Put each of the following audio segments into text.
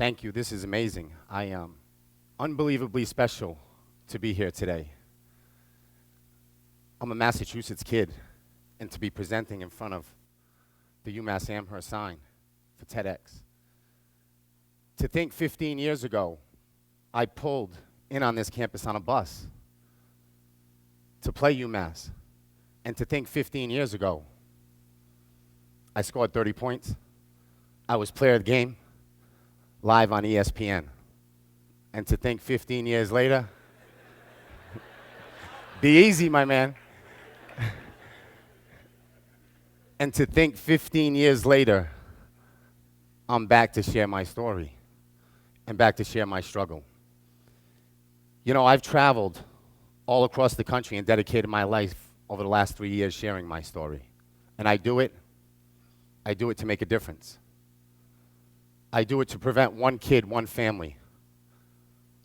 Thank you. This is amazing. I am unbelievably special to be here today. I'm a Massachusetts kid, and to be presenting in front of the UMass Amherst sign for TedX. To think 15 years ago, I pulled in on this campus on a bus to play UMass. And to think 15 years ago, I scored 30 points. I was player of the game, live on ESPN. And to think 15 years later, be easy, my man. And to think 15 years later, I'm back to share my story and back to share my struggle. You know, I've traveled all across the country and dedicated my life over the last 3 years sharing my story. And I do it to make a difference. I do it to prevent one kid, one family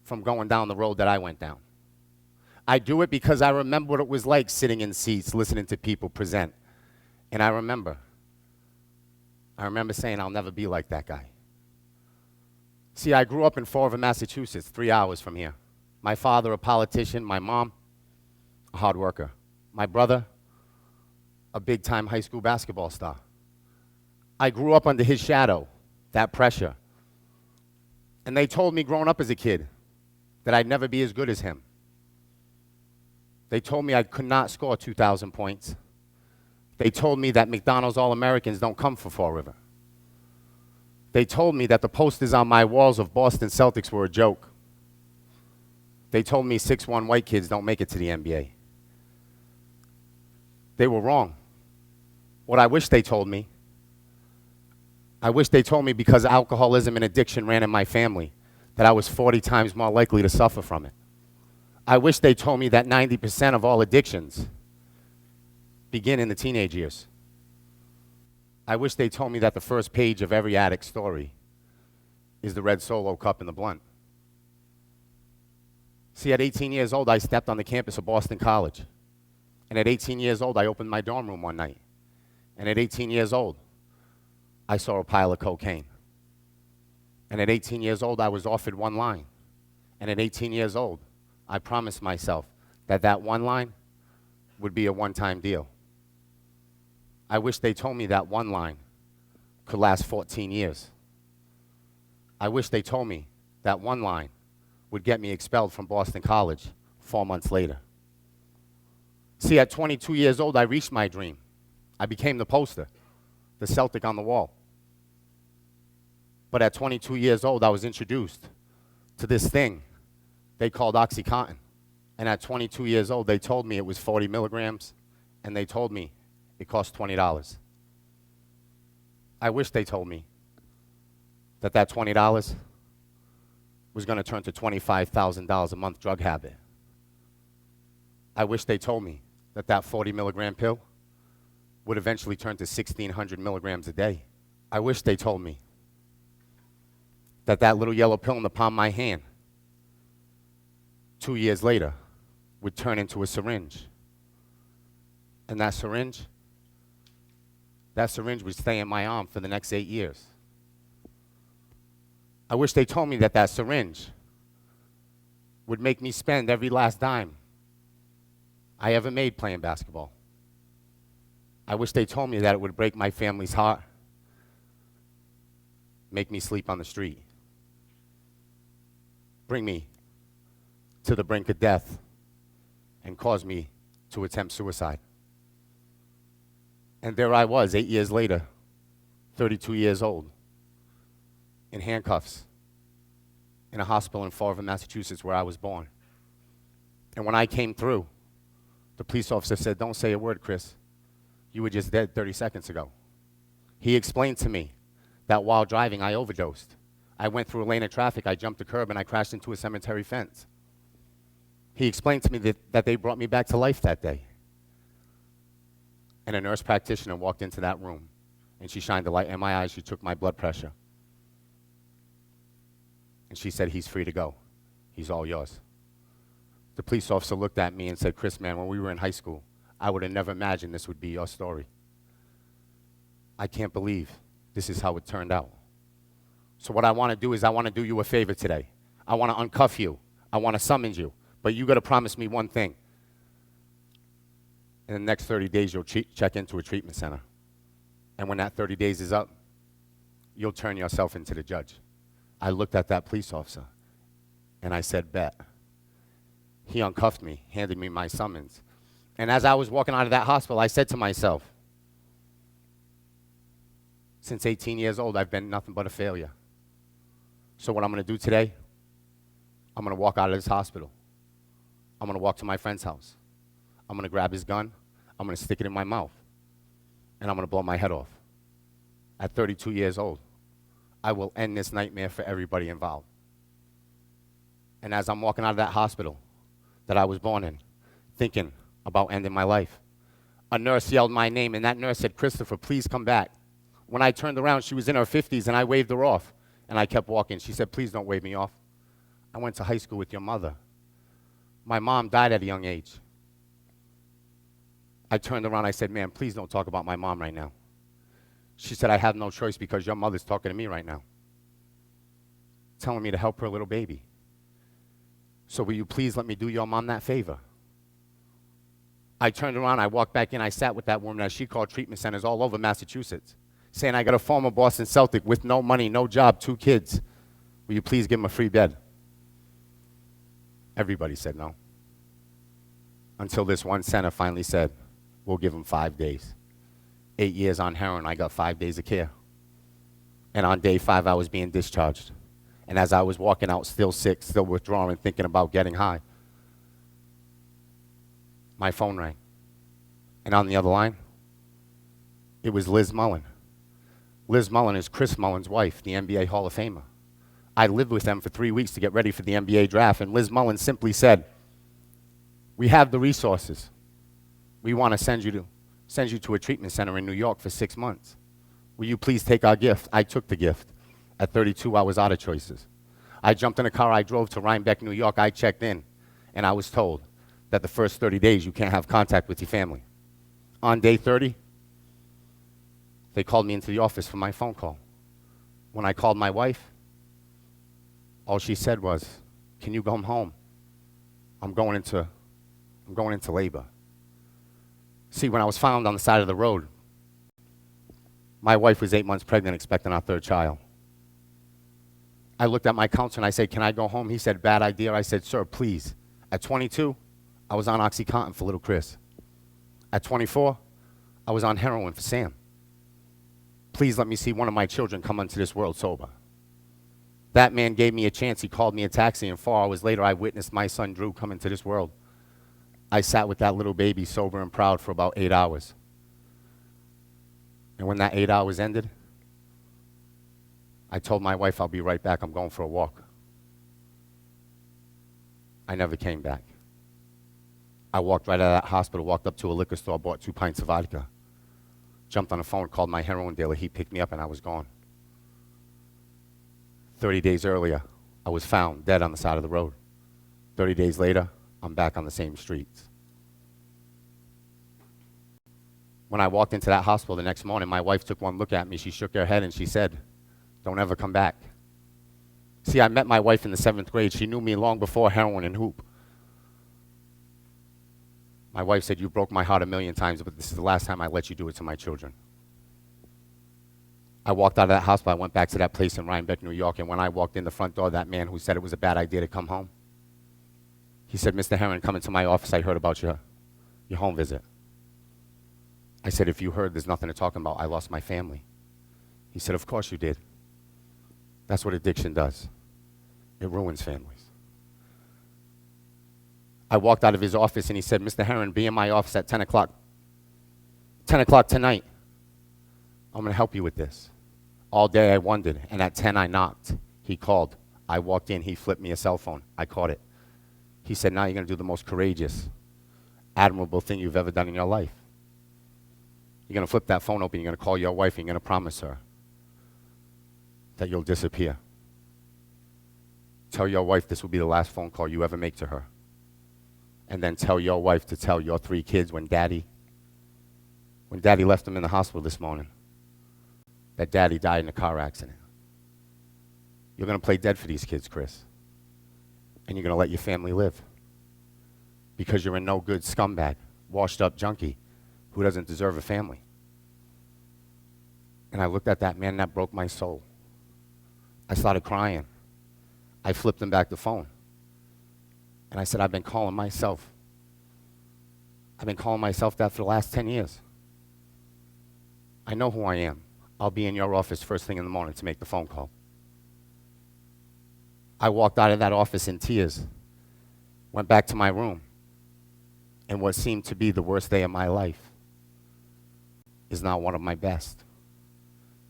from going down the road that I went down. I do it because I remember what it was like sitting in seats, listening to people present. And I remember saying, I'll never be like that guy. See, I grew up in Fall River, Massachusetts, 3 hours from here. My father, a politician, my mom, a hard worker. My brother, a big-time high school basketball star. I grew up under his shadow, that pressure. And they told me growing up as a kid that I'd never be as good as him. They told me I could not score 2,000 points. They told me that McDonald's All-Americans don't come for Fall River. They told me that the posters on my walls of Boston Celtics were a joke. They told me 6'1" white kids don't make it to the NBA. They were wrong. What I wish they told me, because alcoholism and addiction ran in my family, that I was 40 times more likely to suffer from it. I wish they told me that 90% of all addictions begin in the teenage years. I wish they told me that the first page of every addict's story is the red Solo cup and the blunt. See, at 18 years old, I stepped on the campus of Boston College. And at 18 years old, I opened my dorm room one night. And at 18 years old, I saw a pile of cocaine. And at 18 years old, I was offered one line. And at 18 years old, I promised myself that that one line would be a one-time deal. I wish they told me that one line could last 14 years. I wish they told me that one line would get me expelled from Boston College 4 months later. See, at 22 years old, I reached my dream. I became the poster, the Celtic on the wall. But at 22 years old, I was introduced to this thing they called OxyContin. And at 22 years old, they told me it was 40 milligrams, and they told me it cost $20. I wish they told me that that $20 was going to turn to $25,000 a month drug habit. I wish they told me that that 40 milligram pill would eventually turn to 1,600 milligrams a day. I wish they told me that that little yellow pill in the palm of my hand 2 years later would turn into a syringe. And that syringe would stay in my arm for the next 8 years. I wish they told me that that syringe would make me spend every last dime I ever made playing basketball. I wish they told me that it would break my family's heart, make me sleep on the street, bring me to the brink of death, and cause me to attempt suicide. And there I was, 8 years later, 32 years old, in handcuffs, in a hospital in Fall River, Massachusetts, where I was born. And when I came through, the police officer said, "Don't say a word, Chris. You were just dead 30 seconds ago." He explained to me that while driving, I overdosed. I went through a lane of traffic, I jumped a curb, and I crashed into a cemetery fence. He explained to me that they brought me back to life that day. And a nurse practitioner walked into that room, and she shined a light in my eyes. She took my blood pressure. And she said, "He's free to go. He's all yours." The police officer looked at me and said, "Chris, man, when we were in high school, I would have never imagined this would be your story. I can't believe this is how it turned out." So what I want to do is I want to do you a favor today. I want to uncuff you. I want to summon you. But you got to promise me one thing. In the next 30 days, you'll check into a treatment center. And when that 30 days is up, you'll turn yourself into the judge. I looked at that police officer, and I said, bet. He uncuffed me, handed me my summons. And as I was walking out of that hospital, I said to myself, since 18 years old, I've been nothing but a failure. So what I'm going to do today, I'm going to walk out of this hospital. I'm going to walk to my friend's house. I'm going to grab his gun. I'm going to stick it in my mouth. And I'm going to blow my head off. At 32 years old, I will end this nightmare for everybody involved. And as I'm walking out of that hospital that I was born in, thinking about ending my life, a nurse yelled my name, and that nurse said, Christopher, please come back. When I turned around, she was in her 50s, and I waved her off. And I kept walking. She said, please don't wave me off. I went to high school with your mother. My mom died at a young age. I turned around, I said, ma'am, please don't talk about my mom right now. She said, I have no choice because your mother's talking to me right now, telling me to help her little baby. So will you please let me do your mom that favor? I turned around, I walked back in, I sat with that woman as she called treatment centers all over Massachusetts, saying, I got a former Boston Celtic with no money, no job, 2 kids. Will you please give him a free bed? Everybody said no. Until this one center finally said, we'll give him 5 days. 8 years on Herren, I got 5 days of care. And on day 5, I was being discharged. And as I was walking out, still sick, still withdrawing, thinking about getting high, my phone rang. And on the other line, it was Liz Mullen. Liz Mullen is Chris Mullen's wife, the NBA Hall of Famer. I lived with them for 3 weeks to get ready for the NBA draft, and Liz Mullen simply said, we have the resources. We want to send you to a treatment center in New York for 6 months. Will you please take our gift? I took the gift. At 32, I was out of choices. I jumped in a car, I drove to Rhinebeck, New York, I checked in, and I was told that the first 30 days you can't have contact with your family. On day 30, they called me into the office for my phone call. When I called my wife, all she said was, can you come home? I'm going into labor. See, when I was found on the side of the road, my wife was 8 months pregnant, expecting our 3rd child. I looked at my counselor and I said, can I go home? He said, bad idea. I said, sir, please. At 22, I was on OxyContin for little Chris. At 24, I was on heroin for Sam. Please let me see one of my children come into this world sober. That man gave me a chance. He called me a taxi, and 4 hours later, I witnessed my son, Drew, come into this world. I sat with that little baby, sober and proud, for about 8 hours. And when that 8 hours ended, I told my wife, I'll be right back. I'm going for a walk. I never came back. I walked right out of that hospital, walked up to a liquor store, bought 2 pints of vodka, jumped on the phone, called my heroin dealer. He picked me up, and I was gone. 30 days earlier, I was found dead on the side of the road. 30 days later, I'm back on the same streets. When I walked into that hospital the next morning, my wife took one look at me. She shook her head and she said, don't ever come back. See, I met my wife in the 7th grade. She knew me long before heroin and hoop. My wife said, you broke my heart 1,000,000 times, but this is the last time I let you do it to my children. I walked out of that hospital. I went back to that place in Rhinebeck, New York, and when I walked in the front door, that man who said it was a bad idea to come home, he said, Mr. Herren, come into my office. I heard about your home visit. I said, if you heard, there's nothing to talk about. I lost my family. He said, of course you did. That's what addiction does. It ruins families. I walked out of his office and he said, Mr. Herren, be in my office at 10 o'clock. 10 o'clock tonight. I'm going to help you with this. All day I wondered, and at 10 I knocked. He called. I walked in. He flipped me a cell phone. I caught it. He said, now you're going to do the most courageous, admirable thing you've ever done in your life. You're going to flip that phone open. You're going to call your wife, and you're going to promise her that you'll disappear. Tell your wife this will be the last phone call you ever make to her. And then tell your wife to tell your 3 kids when Daddy left them in the hospital this morning, that Daddy died in a car accident. You're going to play dead for these kids, Chris. And you're going to let your family live. Because you're a no good scumbag, washed up junkie who doesn't deserve a family. And I looked at that man, and that broke my soul. I started crying. I flipped him back the phone. And I said, I've been calling myself that for the last 10 years. I know who I am. I'll be in your office first thing in the morning to make the phone call. I walked out of that office in tears, went back to my room, and what seemed to be the worst day of my life is now one of my best.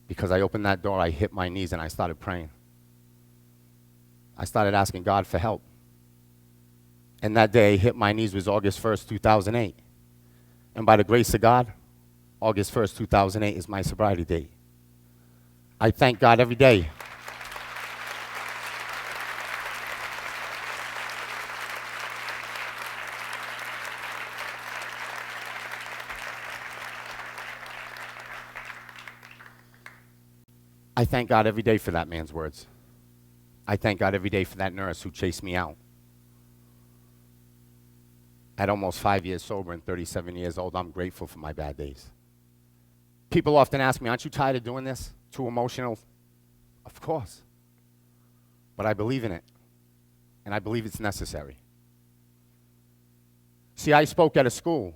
Because I opened that door, I hit my knees, and I started praying. I started asking God for help. And that day I hit my knees was August 1st, 2008. And by the grace of God, August 1st, 2008 is my sobriety date. I thank God every day. I thank God every day for that man's words. I thank God every day for that nurse who chased me out. At almost 5 years sober and 37 years old, I'm grateful for my bad days. People often ask me, aren't you tired of doing this? Too emotional? Of course. But I believe in it. And I believe it's necessary. See, I spoke at a school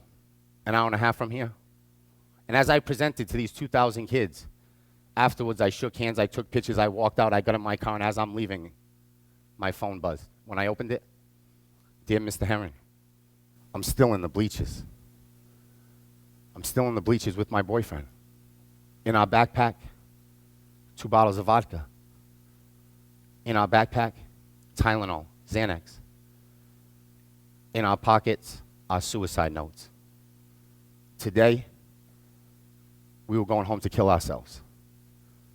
an hour and a half from here. And as I presented to these 2,000 kids, afterwards I shook hands, I took pictures, I walked out, I got in my car, and as I'm leaving, my phone buzzed. When I opened it, dear Mr. Herren, I'm still in the bleachers. I'm still in the bleachers with my boyfriend. In our backpack, 2 bottles of vodka. In our backpack, Tylenol, Xanax. In our pockets, our suicide notes. Today, we were going home to kill ourselves.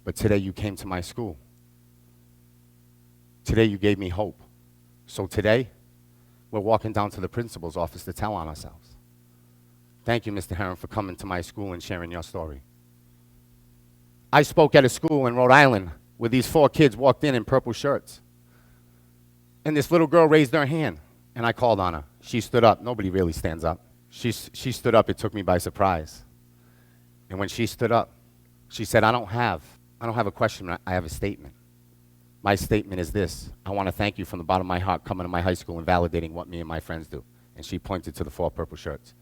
But today you came to my school. Today you gave me hope. So today, we're walking down to the principal's office to tell on ourselves. Thank you, Mr. Herren, for coming to my school and sharing your story. I spoke at a school in Rhode Island where these 4 kids walked in purple shirts. And this little girl raised her hand, and I called on her. She stood up. Nobody really stands up. She stood up. It took me by surprise. And when she stood up, she said, I don't have a question. I have a statement. My statement is this. I want to thank you from the bottom of my heart coming to my high school and validating what me and my friends do. And she pointed to the 4 purple shirts.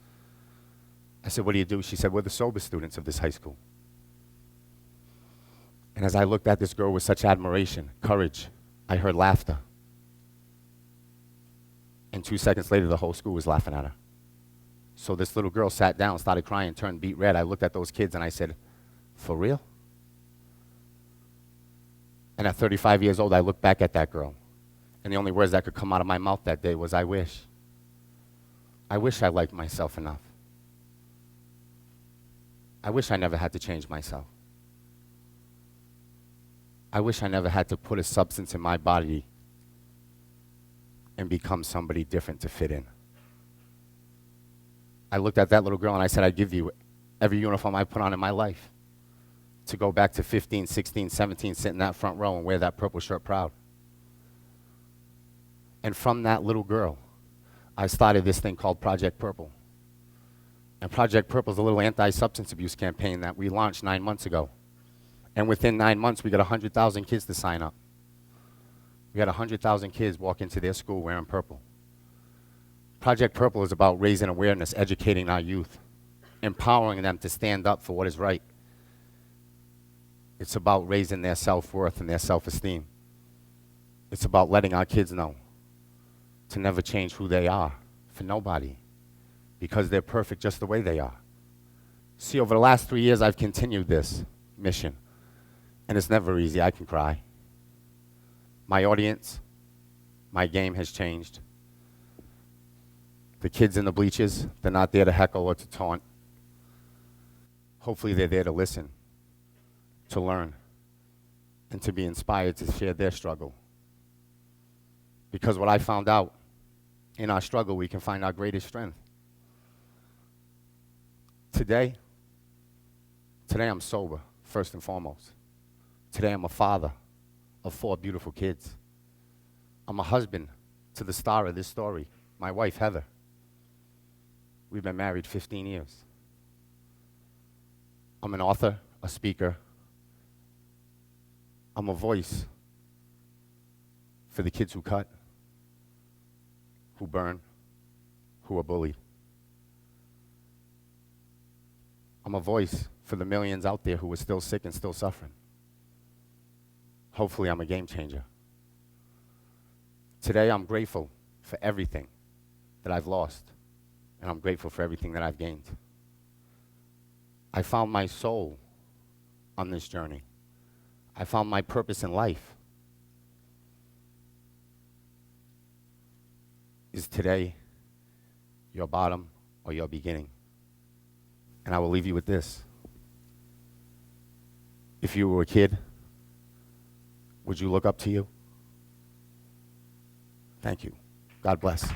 I said, what do you do? She said, we're the sober students of this high school. And as I looked at this girl with such admiration, courage, I heard laughter. And 2 seconds later, the whole school was laughing at her. So this little girl sat down, started crying, turned beet red. I looked at those kids and I said, for real? And at 35 years old, I looked back at that girl. And the only words that could come out of my mouth that day was, I wish. I wish I liked myself enough. I wish I never had to change myself. I wish I never had to put a substance in my body and become somebody different to fit in. I looked at that little girl and I said, I'd give you every uniform I put on in my life to go back to 15, 16, 17, sit in that front row and wear that purple shirt proud. And from that little girl, I started this thing called Project Purple. And Project Purple is a little anti-substance abuse campaign that we launched 9 months ago. And within 9 months, we got 100,000 kids to sign up. We had 100,000 kids walk into their school wearing purple. Project Purple is about raising awareness, educating our youth, empowering them to stand up for what is right. It's about raising their self-worth and their self-esteem. It's about letting our kids know to never change who they are for nobody, because they're perfect just the way they are. See, over the last 3 years, I've continued this mission, and it's never easy. I can cry. My audience, my game has changed. The kids in the bleachers, they're not there to heckle or to taunt. Hopefully they're there to listen, to learn, and to be inspired to share their struggle. Because what I found out, in our struggle, we can find our greatest strength. Today I'm sober, first and foremost. Today I'm a father. of 4 beautiful kids. I'm a husband to the star of this story, my wife, Heather. We've been married 15 years. I'm an author, a speaker. I'm a voice for the kids who cut, who burn, who are bullied. I'm a voice for the millions out there who are still sick and still suffering. Hopefully, I'm a game changer. Today, I'm grateful for everything that I've lost, and I'm grateful for everything that I've gained. I found my soul on this journey. I found my purpose in life. Is today your bottom or your beginning? And I will leave you with this. If you were a kid, would you look up to you? Thank you. God bless.